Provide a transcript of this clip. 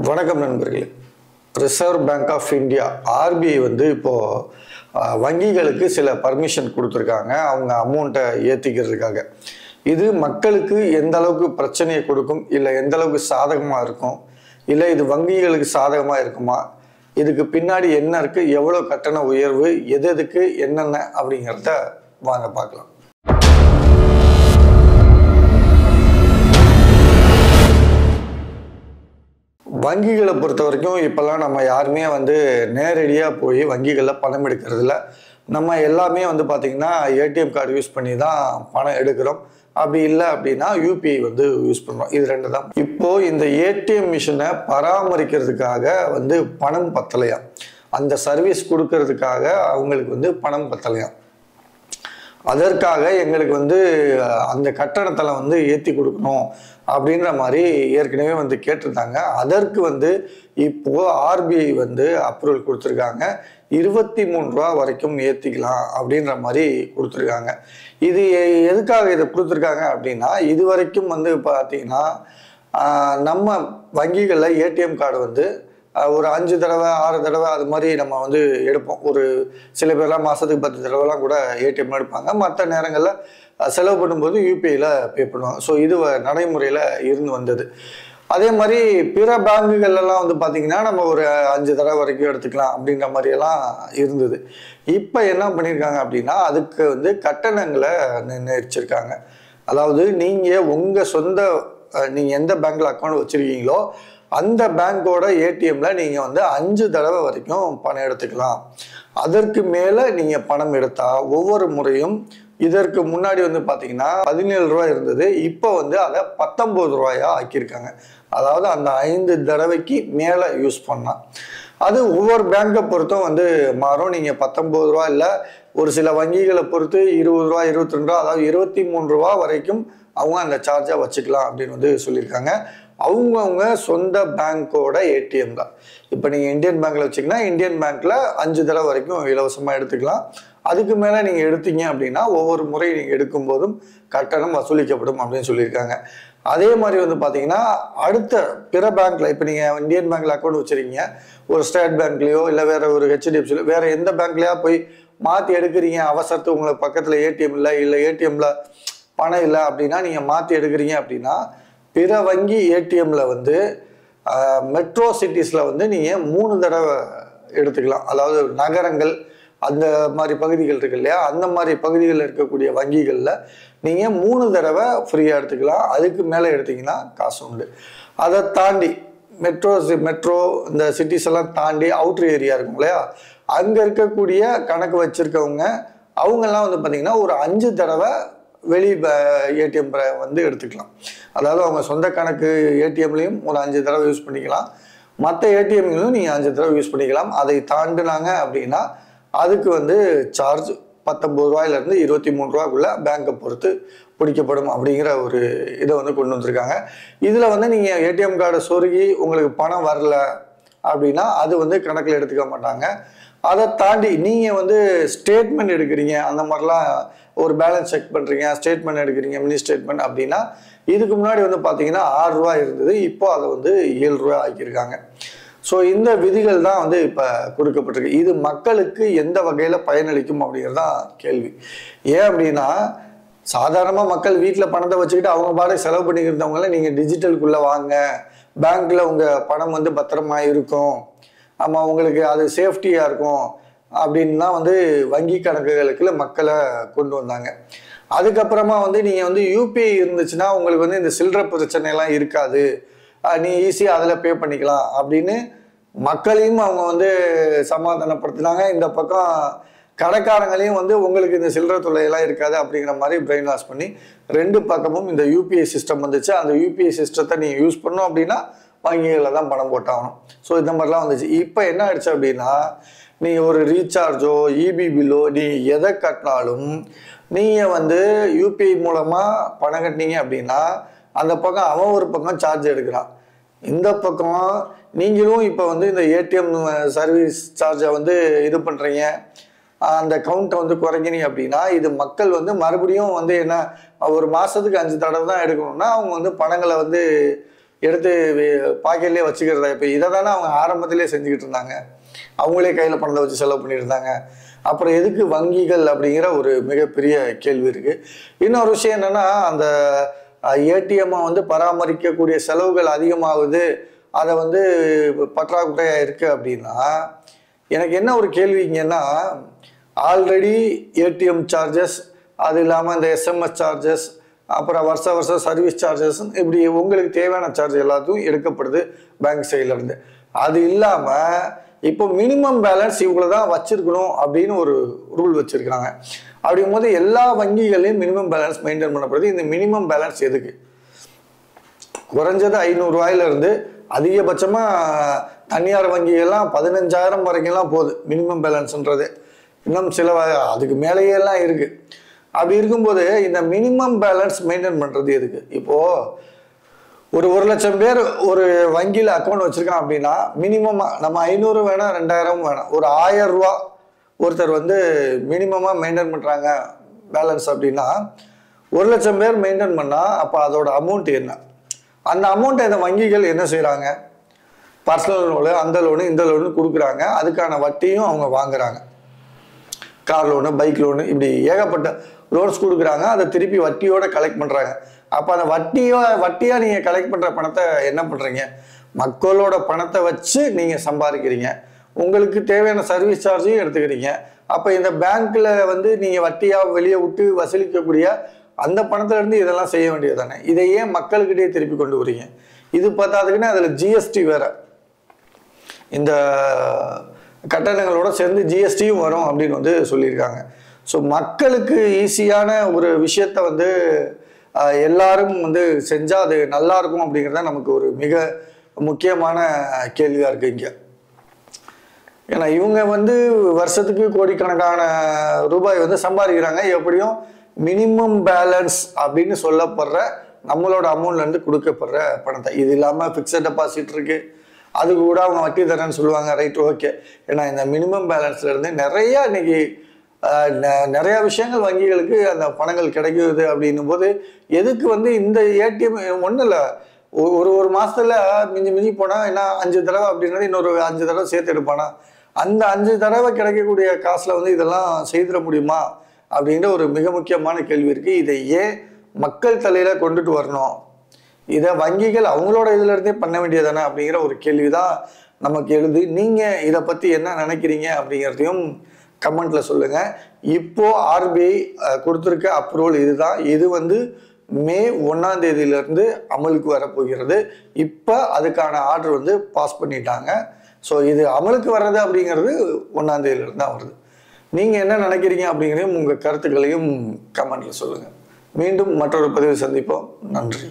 வணக்கம் நண்பர்களே. Reserve bank of India RBI வந்து இப்போது வங்கிகளுக்கு சில பர்மிஷன் கொடுத்துருக்காங்க அவங்க அமௌண்ட்டை ஏற்றிக்கிறதுக்காக. இது மக்களுக்கு எந்த அளவுக்கு பிரச்சனையை கொடுக்கும், இல்லை எந்த அளவுக்கு சாதகமாக இருக்கும், இல்லை இது வங்கிகளுக்கு சாதகமாக இருக்குமா, இதுக்கு பின்னாடி என்ன இருக்குது, எவ்வளோ கட்டண உயர்வு, எதுக்கு என்னென்ன அப்படிங்கிறத வாங்க பார்க்கலாம். வங்கிகளை பொறுத்த வரைக்கும் இப்போல்லாம் நம்ம யாருமே வந்து நேரடியாக போய் வங்கிகளில் பணம் எடுக்கிறதில்ல. நம்ம எல்லாமே வந்து பார்த்திங்கன்னா ஏடிஎம் கார்டு யூஸ் பண்ணி தான் பணம் எடுக்கிறோம். அப்படி இல்லை அப்படின்னா யூபிஐ வந்து யூஸ் பண்ணுறோம். இது ரெண்டு தான். இப்போது இந்த ஏடிஎம் மிஷினை பராமரிக்கிறதுக்காக வந்து பணம் பத்தலையா, அந்த சர்வீஸ் கொடுக்கறதுக்காக அவங்களுக்கு வந்து பணம் பத்தலையா, அதற்காக எங்களுக்கு வந்து அந்த கட்டணத்தில் வந்து ஏற்றி கொடுக்கணும் அப்படின்ற மாதிரி ஏற்கனவே வந்து கேட்டிருந்தாங்க. அதற்கு வந்து இப்போது ஆர்பிஐ வந்து அப்ரூவல் கொடுத்துருக்காங்க. 23 ரூபா வரைக்கும் ஏற்றிக்கலாம் அப்படின்ற மாதிரி கொடுத்துருக்காங்க. இது எதுக்காக இதை கொடுத்துருக்காங்க அப்படின்னா, இது வரைக்கும் வந்து பார்த்தீங்கன்னா நம்ம வங்கிகளில் ஏடிஎம் கார்டு வந்து ஒரு 5 தடவை 6 தடவை அது மாதிரி நம்ம வந்து எடுப்போம். ஒரு சில பேர்லாம் மாதத்துக்கு 10 தடவைலாம் கூட ஏடிஎம் எடுப்பாங்க. மற்ற நேரங்களில் செலவு பண்ணும்போது யூபிஐயில் பே பண்ணுவாங்க. ஸோ இது நடைமுறையில் இருந்து வந்தது. அதே மாதிரி பிற பேங்குகள்லாம் வந்து பார்த்திங்கன்னா நம்ம ஒரு 5 தடவை வரைக்கும் எடுத்துக்கலாம் அப்படின்ற மாதிரியெல்லாம் இருந்தது. இப்போ என்ன பண்ணியிருக்காங்க அப்படின்னா, அதுக்கு வந்து கட்டணங்களை நிர்ணயிச்சிருக்காங்க. அதாவது நீங்கள் உங்கள் சொந்த நீங்கள் எந்த பேங்க்கில் அக்கௌண்ட் வச்சுருக்கீங்களோ அந்த பேங்கோட ஏடிஎம்ல நீங்கள் வந்து 5 தடவை வரைக்கும் பணம் எடுத்துக்கலாம். அதற்கு மேலே நீங்கள் பணம் எடுத்தால் ஒவ்வொரு முறையும், இதற்கு முன்னாடி வந்து பார்த்தீங்கன்னா 17 ரூபா இருந்தது, இப்போ வந்து அதை 19 ரூபாயா ஆக்கியிருக்காங்க. அதாவது அந்த 5 தடவைக்கு மேலே யூஸ் பண்ணலாம். அது ஒவ்வொரு பேங்கை பொறுத்தும் வந்து மாறும். நீங்கள் 19 ரூபா இல்லை, ஒரு சில வங்கிகளை பொறுத்து 20 ரூபா 22 ரூபா, அதாவது 23 ரூபா வரைக்கும் அவங்க அந்த சார்ஜை வச்சுக்கலாம் அப்படின்னு வந்து சொல்லியிருக்காங்க. அவங்கவுங்க சொந்த பேங்க்கோட ஏடிஎம் தான். இப்போ நீங்கள் இந்தியன் பேங்க்கில் வச்சிங்கன்னா இந்தியன் பேங்க்கில் 5 தடவை வரைக்கும் இலவசமாக எடுத்துக்கலாம். அதுக்கு மேலே நீங்கள் எடுத்தீங்க அப்படின்னா ஒவ்வொரு முறை நீங்கள் எடுக்கும்போதும் கட்டணம் வசூலிக்கப்படும் அப்படின்னு சொல்லியிருக்காங்க. அதே மாதிரி வந்து பார்த்தீங்கன்னா அடுத்த பிற பேங்க்கில், இப்போ நீங்கள் இந்தியன் பேங்க்கில் அக்கௌண்ட் வச்சுருக்கீங்க, ஒரு ஸ்டேட் பேங்க்லேயோ இல்லை வேறு ஒரு ஹெச்டிஎஃப்சிலையோ வேறு எந்த பேங்க்லையா போய் மாற்றி எடுக்கிறீங்க, அவசரத்துக்கு உங்களுக்கு பக்கத்தில் ஏடிஎம் இல்லை ஏடிஎம்மில் பணம் இல்லை அப்படின்னா நீங்கள் மாற்றி எடுக்கிறீங்க அப்படின்னா, பிற வங்கி ஏடிஎம்ல வந்து மெட்ரோ சிட்டிஸில் வந்து நீங்கள் 3 தடவை எடுத்துக்கலாம். அதாவது நகரங்கள் அந்த மாதிரி பகுதிகள் இருக்கு இல்லையா, அந்த மாதிரி பகுதிகளில் இருக்கக்கூடிய வங்கிகளில் நீங்கள் 3 தடவை ஃப்ரீயாக எடுத்துக்கலாம். அதுக்கு மேலே எடுத்திங்கன்னா காசு உண்டு. அதை தாண்டி மெட்ரோ இந்த சிட்டிஸ் எல்லாம் தாண்டி அவுட்ரு ஏரியா இருக்கும் இல்லையா, அங்கே இருக்கக்கூடிய கணக்கு வச்சுருக்கவங்க அவங்கெல்லாம் வந்து பார்த்திங்கன்னா ஒரு 5 தடவை வெளி ஏடிஎம் வந்து எடுத்துக்கலாம். அதாவது அவங்க சொந்த கணக்கு ஏடிஎம்லையும் ஒரு 5 தடவை யூஸ் பண்ணிக்கலாம், மற்ற ஏடிஎம்லையும் நீங்கள் 5 தடவை யூஸ் பண்ணிக்கலாம். அதை தாண்டினாங்க அப்படின்னா அதுக்கு வந்து சார்ஜ் 19 ரூபாயிலேருந்து 23 ரூபாக்குள்ளே பேங்கை பொறுத்து பிடிக்கப்படும் அப்படிங்கிற ஒரு இதை வந்து கொண்டு வந்திருக்காங்க. இதில் வந்து நீங்கள் ஏடிஎம் கார்டை சொருகி உங்களுக்கு பணம் வரல அப்படின்னா அது வந்து கணக்கில் எடுத்துக்க மாட்டாங்க. அதை தாண்டி நீங்கள் வந்து ஸ்டேட்மெண்ட் எடுக்கிறீங்க, அந்த மாதிரிலாம் ஒரு பேலன்ஸ் செக் பண்ணுறீங்க, ஸ்டேட்மெண்ட் எடுக்கிறீங்க, மினி ஸ்டேட்மெண்ட் அப்படின்னா இதுக்கு முன்னாடி வந்து பார்த்தீங்கன்னா 6 ரூபா இருந்தது, இப்போ அதை வந்து 7 ரூபா ஆக்கியிருக்காங்க. ஸோ இந்த விதிகள் தான் வந்து இப்போ கொடுக்கப்பட்டிருக்கு. இது மக்களுக்கு எந்த வகையில் பயனளிக்கும் அப்படிங்கிறது தான் கேள்வி. ஏன் அப்படின்னா, சாதாரணமாக மக்கள் வீட்டில் பணத்தை வச்சுக்கிட்டு அவங்க பாட செலவு பண்ணிக்கிறவங்கள நீங்கள் டிஜிட்டலுக்குள்ளே வாங்க, பேங்க்கில் உங்கள் பணம் வந்து பத்திரமா இருக்கும், ஆமாம் உங்களுக்கு அது சேஃப்டியாக இருக்கும் அப்படின்னு தான் வந்து வங்கி கணக்குகளுக்குள்ள மக்களை கொண்டு வந்தாங்க. அதுக்கப்புறமா வந்து நீங்கள் வந்து யூபிஐ இருந்துச்சுன்னா உங்களுக்கு வந்து இந்த சில்லறை பிரச்சனைலாம் இருக்காது, நீ ஈஸியாக அதில் பே பண்ணிக்கலாம் அப்படின்னு மக்களையும் அவங்க வந்து சமாதானப்படுத்தினாங்க. இந்த பக்கம் கடைக்காரங்களையும் வந்து உங்களுக்கு இந்த சில்லறை தொல்லையெல்லாம் இருக்காது அப்படிங்கிற மாதிரி பிரெயின் வாஷ் பண்ணி 2 பக்கமும் இந்த யூபிஐ சிஸ்டம் வந்துச்சு. அந்த யூபிஐ சிஸ்டத்தை நீங்கள் யூஸ் பண்ணோம் அப்படின்னா வங்கிகளில் தான் பணம் போட்டாகணும். ஸோ இந்த மாதிரிலாம் வந்துச்சு. இப்போ என்ன ஆயிடுச்சு அப்படின்னா, நீங்கள் ஒரு ரீசார்ஜோ இபி பில்லோ நீ எதை கட்டினாலும் நீங்கள் வந்து யூபிஐ மூலமாக பணம் கட்டினீங்க அப்படின்னா அந்த பக்கம் அவன் ஒரு பக்கம் சார்ஜ் எடுக்கிறான், இந்த பக்கம் நீங்களும் இப்போ வந்து இந்த ஏடிஎம் சர்வீஸ் சார்ஜை வந்து இது பண்ணுறீங்க, அந்த கவுண்ட்டை வந்து குறைக்கிறீங்க அப்படின்னா இது மக்கள் வந்து மறுபடியும் வந்து என்ன ஒரு மாதத்துக்கு 5 தடவை தான் எடுக்கணும்னா அவங்க வந்து பணங்களை வந்து எடுத்து பாக்கெட்லேயே வச்சுக்கிறதா? இப்போ இதை தானே அவங்க ஆரம்பத்திலே செஞ்சுக்கிட்டு இருந்தாங்க. அவங்களே கையில் பணத்தை வச்சு செலவு பண்ணியிருந்தாங்க. அப்புறம் எதுக்கு வங்கிகள் அப்படிங்கிற ஒரு மிகப்பெரிய கேள்வி இருக்குது. இன்னொரு விஷயம் என்னென்னா, அந்த ஏடிஎம்மை வந்து பராமரிக்கக்கூடிய செலவுகள் அதிகமாகுது, அதை வந்து பற்றாக்குறையாக இருக்குது அப்படின்னா, எனக்கு என்ன ஒரு கேள்விங்கன்னா, ஆல்ரெடி ஏடிஎம் சார்ஜஸ், அது இல்லாமல் இந்த எஸ்எம்எஸ் சார்ஜஸ், அப்புறம் வருஷம் சர்வீஸ் சார்ஜஸ், இப்படி உங்களுக்கு தேவையான சார்ஜ் எல்லாத்தையும் எடுக்கப்படுது பேங்க் சைட்லேருந்து. அது இல்லாமல் இப்போ மினிமம் பேலன்ஸ் இவ்வளோ தான் வச்சுருக்கணும் அப்படின்னு ஒரு ரூல் வச்சுருக்காங்க. அப்படிங்கும்போது எல்லா வங்கிகளையும் மினிமம் பேலன்ஸ் மெயின்டைன் பண்ணப்படுது. இந்த மினிமம் பேலன்ஸ் எதுக்கு? குறைஞ்சது 500 ரூபாயிலிருந்து அதிகபட்சமாக தனியார் வங்கிகள்லாம் 15,000 வரைக்கும்லாம் போகுது மினிமம் பேலன்ஸ்ன்றது. இன்னும் சில அதுக்கு மேலேயெல்லாம் இருக்குது. அப்படி இருக்கும்போது இந்த மினிமம் பேலன்ஸ் மெயின்டைன் பண்ணுறது எதுக்கு? இப்போது ஒரு 1,00,000 பேர் ஒரு வங்கியில் அக்கௌண்ட் வச்சுருக்கான் அப்படின்னா, மினிமமாக நம்ம 500 வேணாம், 2,000 வேணாம், ஒரு 1000 ரூபா ஒருத்தர் வந்து மினிமமாக மெயின்டைன் பண்ணுறாங்க பேலன்ஸ் அப்படின்னா, 1,00,000 பேர் மெயின்டைன் பண்ணால் அப்போ அதோட அமௌண்ட் என்ன? அந்த அமௌண்ட்டை இந்த வங்கிகள் என்ன செய்கிறாங்க? பர்சனல் லோனு, அந்த லோனு, இந்த லோனு கொடுக்குறாங்க. அதுக்கான வட்டியும் அவங்க வாங்குறாங்க. கார் லோனு, பைக் லோனு, இப்படி ஏகப்பட்ட லோன்ஸ் கொடுக்குறாங்க. அதை திருப்பி வட்டியோட கலெக்ட் பண்ணுறாங்க. அப்போ அந்த வட்டியாக நீங்கள் கலெக்ட் பண்ணுற பணத்தை என்ன பண்ணுறீங்க? மக்களோட பணத்தை வச்சு நீங்கள் சம்பாதிக்கிறீங்க. உங்களுக்கு தேவையான சர்வீஸ் சார்ஜையும் எடுத்துக்கிறீங்க. அப்போ இந்த பேங்க்கில் வந்து நீங்கள் வட்டியாக வெளியே விட்டு வசூலிக்கக்கூடிய அந்த பணத்திலேருந்து இதெல்லாம் செய்ய வேண்டியது தானே. இதை ஏன் மக்கள்கிட்டே திருப்பி கொண்டு வரீங்க? இது பார்த்தாதுக்குன்னா அதில் ஜிஎஸ்டி வேறு, இந்த கட்டணங்களோட சேர்ந்து ஜிஎஸ்டியும் வரும் அப்படின்னு வந்து சொல்லியிருக்காங்க. ஸோ மக்களுக்கு ஈஸியான ஒரு விஷயத்த வந்து எல்லாரும் வந்து செஞ்சால் அது நல்லா இருக்கும் அப்படிங்கிறத நமக்கு ஒரு மிக முக்கியமான கேள்வியாக இருக்குது இங்கே. ஏன்னா இவங்க வந்து வருஷத்துக்கு கோடிக்கணக்கான ரூபாய் வந்து சம்பாதிக்கிறாங்க. எப்படியும் மினிமம் பேலன்ஸ் அப்படின்னு சொல்லப்படுற நம்மளோட அமௌண்ட்லேருந்து கொடுக்கப்படுற பணத்தை, இது இல்லாமல் ஃபிக்ஸட் டெபாசிட் இருக்குது, அதுக்கு கூட அவங்க வட்டி தரேன்னு சொல்லுவாங்க. Right, okay. ஏன்னா இந்த மினிமம் பேலன்ஸ்லேருந்து நிறையா இன்னைக்கு நிறையா விஷயங்கள் வங்கிகளுக்கு அந்த பணங்கள் கிடைக்குது. அப்படின்னும் போது எதுக்கு வந்து இந்த ஏடிஎம் ஒன்றும் இல்லை, ஒரு மாதத்தில் மிஞ்சி போனால் என்ன 5 தடவை அப்படின்றது இன்னொரு 5 தடவை சேர்த்து எடுப்பானா? அந்த 5 தடவை கிடைக்கக்கூடிய காசில் வந்து இதெல்லாம் செய்திட முடியுமா அப்படின்ற ஒரு மிக முக்கியமான கேள்வி இருக்குது. இதை ஏன் மக்கள் தலையில் கொண்டுட்டு வரணும்? இதை வங்கிகள் அவங்களோட இதுலேருந்தே பண்ண வேண்டியதானே அப்படிங்கிற ஒரு கேள்வி தான் நமக்கு எழுது. நீங்கள் இதை பற்றி என்ன நினைக்கிறீங்க அப்படிங்கிறதையும் கமெண்ட்டில் சொல்லுங்கள். இப்போது ஆர்பிஐ கொடுத்துருக்க அப்ரூவல் இதுதான். இது வந்து மே 1ஆம் தேதியிலேருந்து அமலுக்கு வரப்போகிறது. இப்போ அதுக்கான ஆர்டர் வந்து பாஸ் பண்ணிட்டாங்க. ஸோ இது அமலுக்கு வர்றது அப்படிங்கிறது 1ஆம் தேதியிலேருந்து தான் வருது. நீங்கள் என்ன நினைக்கிறீங்க அப்படிங்கிறதையும் உங்கள் கருத்துக்களையும் கமெண்ட்டில் சொல்லுங்கள். மீண்டும் மற்றொரு பதிவு சந்திப்போம். நன்றி.